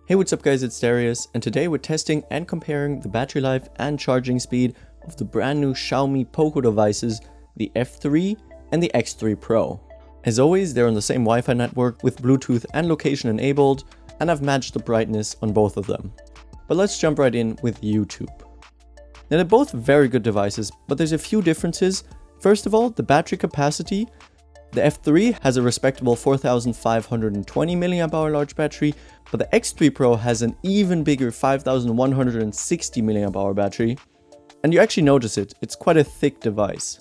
Hey, what's up guys, it's Darius, and today we're testing and comparing the battery life and charging speed of the brand new Xiaomi Poco devices, the F3 and the X3 Pro. As always, they're on the same Wi-Fi network with Bluetooth and location enabled, and I've matched the brightness on both of them. But let's jump right in with YouTube. Now they're both very good devices, but there's a few differences. First of all, the battery capacity. The F3 has a respectable 4520 mAh large battery, but the X3 Pro has an even bigger 5160 mAh battery. And you actually notice it, it's quite a thick device.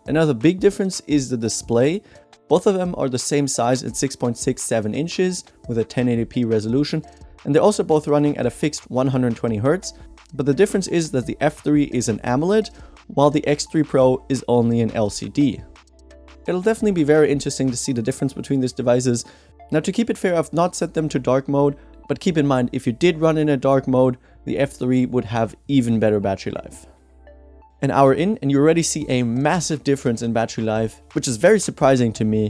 Another big difference is the display. Both of them are the same size at 6.67 inches with a 1080p resolution, and they're also both running at a fixed 120Hz, but the difference is that the F3 is an AMOLED, while the X3 Pro is only an LCD. It'll definitely be very interesting to see the difference between these devices. Now, to keep it fair, I've not set them to dark mode, but keep in mind, if you did run in a dark mode, the F3 would have even better battery life. An hour in, and you already see a massive difference in battery life, which is very surprising to me.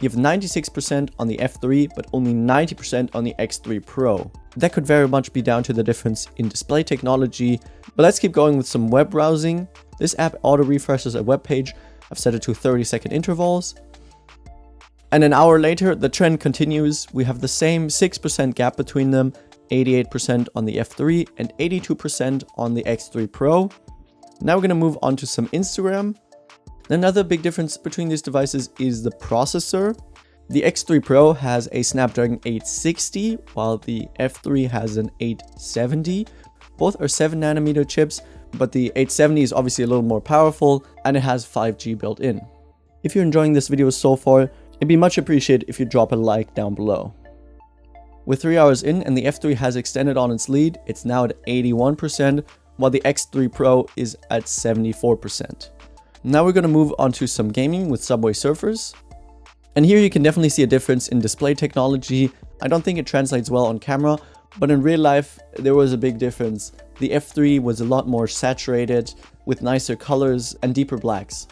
You have 96% on the F3, but only 90% on the X3 Pro. That could very much be down to the difference in display technology, but let's keep going with some web browsing. This app auto refreshes a web page. I've set it to 30-second intervals. And an hour later, the trend continues. We have the same 6% gap between them, 88% on the F3 and 82% on the X3 Pro. Now we're going to move on to some Instagram. Another big difference between these devices is the processor. The X3 Pro has a Snapdragon 860, while the F3 has an 870. Both are 7nm chips, but the 870 is obviously a little more powerful and it has 5G built in. If you're enjoying this video so far, it'd be much appreciated if you drop a like down below. With 3 hours in and the F3 has extended on its lead, it's now at 81%, while the X3 Pro is at 74%. Now we're going to move on to some gaming with Subway Surfers. And here you can definitely see a difference in display technology. I don't think it translates well on camera, but in real life, there was a big difference. The F3 was a lot more saturated with nicer colors and deeper blacks.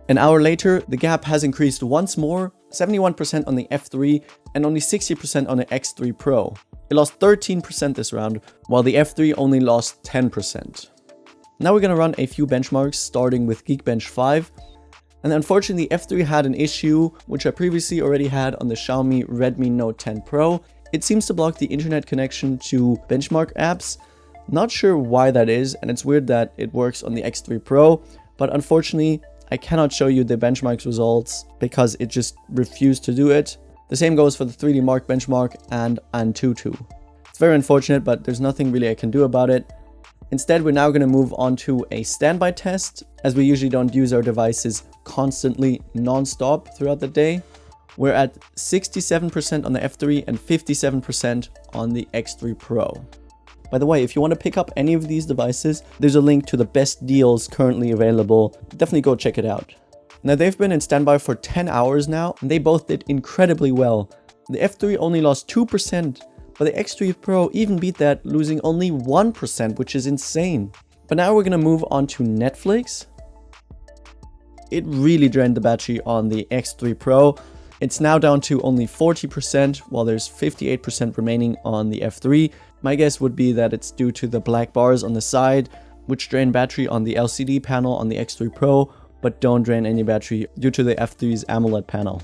An hour later, the gap has increased once more, 71% on the F3 and only 60% on the X3 Pro. It lost 13% this round, while the F3 only lost 10%. Now we're going to run a few benchmarks, starting with Geekbench 5. And unfortunately, the F3 had an issue, which I previously already had on the Xiaomi Redmi Note 10 Pro. It seems to block the internet connection to benchmark apps. Not sure why that is, and it's weird that it works on the X3 Pro, but unfortunately, I cannot show you the benchmarks results because it just refused to do it. The same goes for the 3D Mark benchmark and Antutu. It's very unfortunate, but there's nothing really I can do about it. Instead, we're now going to move on to a standby test, as we usually don't use our devices constantly non-stop throughout the day. We're at 67% on the F3 and 57% on the X3 Pro. By the way, if you want to pick up any of these devices, there's a link to the best deals currently available. Definitely go check it out. Now, they've been in standby for 10 hours now, and they both did incredibly well. The F3 only lost 2%, but the X3 Pro even beat that, losing only 1%, which is insane. But now we're going to move on to Netflix. It really drained the battery on the X3 Pro. It's now down to only 40%, while there's 58% remaining on the F3. My guess would be that it's due to the black bars on the side, which drain battery on the LCD panel on the X3 Pro, but don't drain any battery due to the F3's AMOLED panel.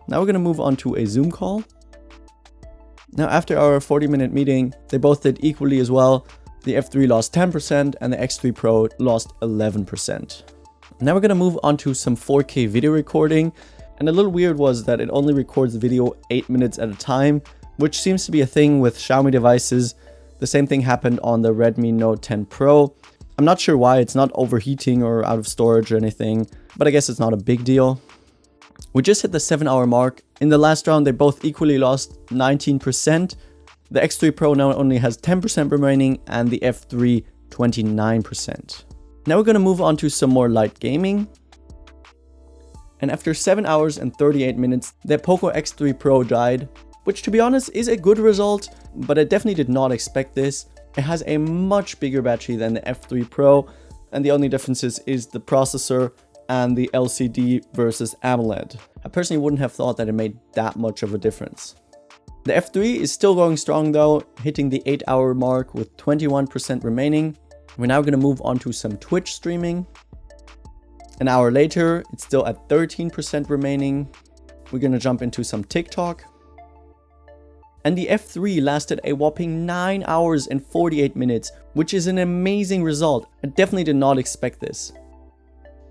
Now we're going to move on to a Zoom call. Now, after our 40-minute meeting, they both did equally as well. The F3 lost 10% and the X3 Pro lost 11%. Now we're going to move on to some 4K video recording. And a little weird was that it only records the video 8 minutes at a time, which seems to be a thing with Xiaomi devices. The same thing happened on the Redmi Note 10 Pro. I'm not sure why, it's not overheating or out of storage or anything, but I guess it's not a big deal. We just hit the 7-hour mark. In the last round, they both equally lost 19%. The X3 Pro now only has 10% remaining and the F3 29%. Now we're going to move on to some more light gaming. And after 7 hours and 38 minutes, the Poco X3 Pro died, which to be honest is a good result, but I definitely did not expect this. It has a much bigger battery than the F3 Pro, and the only differences is the processor and the LCD versus AMOLED. I personally wouldn't have thought that it made that much of a difference. The F3 is still going strong though, hitting the 8-hour mark with 21% remaining. We're now going to move on to some Twitch streaming. An hour later, it's still at 13% remaining. We're going to jump into some TikTok. And the F3 lasted a whopping 9 hours and 48 minutes, which is an amazing result. I definitely did not expect this.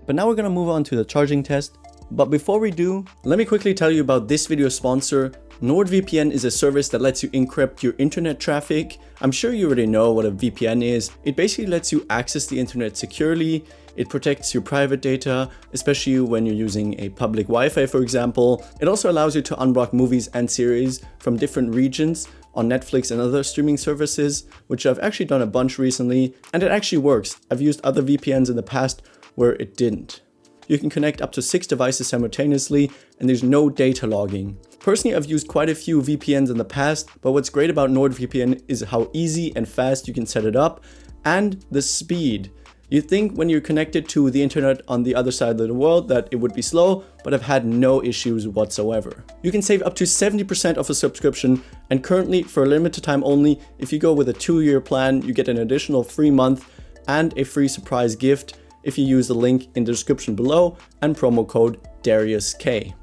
But now we're going to move on to the charging test. But before we do, let me quickly tell you about this video sponsor. NordVPN is a service that lets you encrypt your internet traffic. I'm sure you already know what a VPN is. It basically lets you access the internet securely. It protects your private data, especially when you're using a public Wi-Fi, for example. It also allows you to unblock movies and series from different regions on Netflix and other streaming services, which I've actually done a bunch recently, and it actually works. I've used other VPNs in the past where it didn't. You can connect up to 6 devices simultaneously, and there's no data logging. Personally, I've used quite a few VPNs in the past, but what's great about NordVPN is how easy and fast you can set it up, and the speed. You think when you're connected to the internet on the other side of the world that it would be slow, but I've had no issues whatsoever. You can save up to 70% of a subscription, and currently, for a limited time only, if you go with a 2-year plan, you get an additional free month and a free surprise gift if you use the link in the description below and promo code DariusK.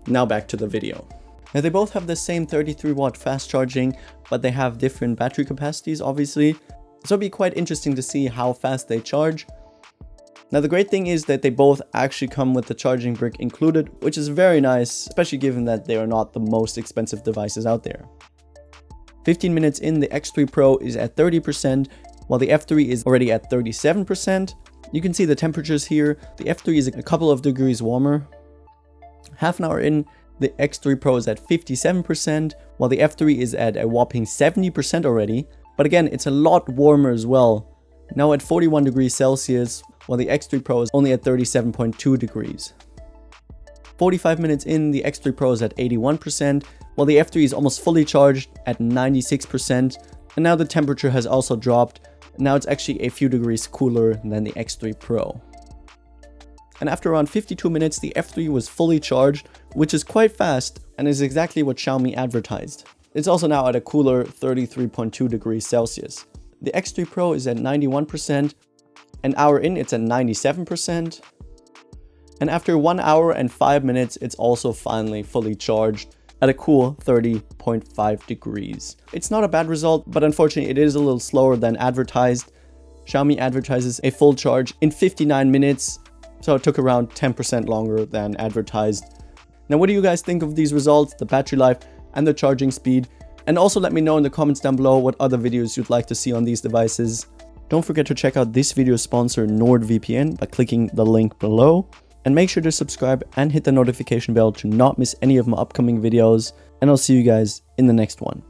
Now back to the video. Now they both have the same 33 watt fast charging, but they have different battery capacities obviously. So it'd be quite interesting to see how fast they charge. Now the great thing is that they both actually come with the charging brick included, which is very nice, especially given that they are not the most expensive devices out there. 15 minutes in, the X3 Pro is at 30%, while the F3 is already at 37%. You can see the temperatures here. The F3 is a couple of degrees warmer. Half an hour in, the X3 Pro is at 57%, while the F3 is at a whopping 70% already. But again, it's a lot warmer as well. Now at 41 degrees Celsius, while the X3 Pro is only at 37.2 degrees. 45 minutes in, the X3 Pro is at 81%, while the F3 is almost fully charged at 96%. And now the temperature has also dropped. Now it's actually a few degrees cooler than the X3 Pro. And after around 52 minutes, the F3 was fully charged, which is quite fast and is exactly what Xiaomi advertised. It's also now at a cooler 33.2 degrees Celsius. The X3 Pro is at 91%, an hour in it's at 97%, and after 1 hour and 5 minutes it's also finally fully charged at a cool 30.5 degrees. It's not a bad result, but unfortunately it is a little slower than advertised. Xiaomi advertises a full charge in 59 minutes, so it took around 10% longer than advertised. Now what do you guys think of these results, the battery life and the charging speed? And also let me know in the comments down below what other videos you'd like to see on these devices. Don't forget to check out this video's sponsor NordVPN by clicking the link below. And make sure to subscribe and hit the notification bell to not miss any of my upcoming videos. And I'll see you guys in the next one.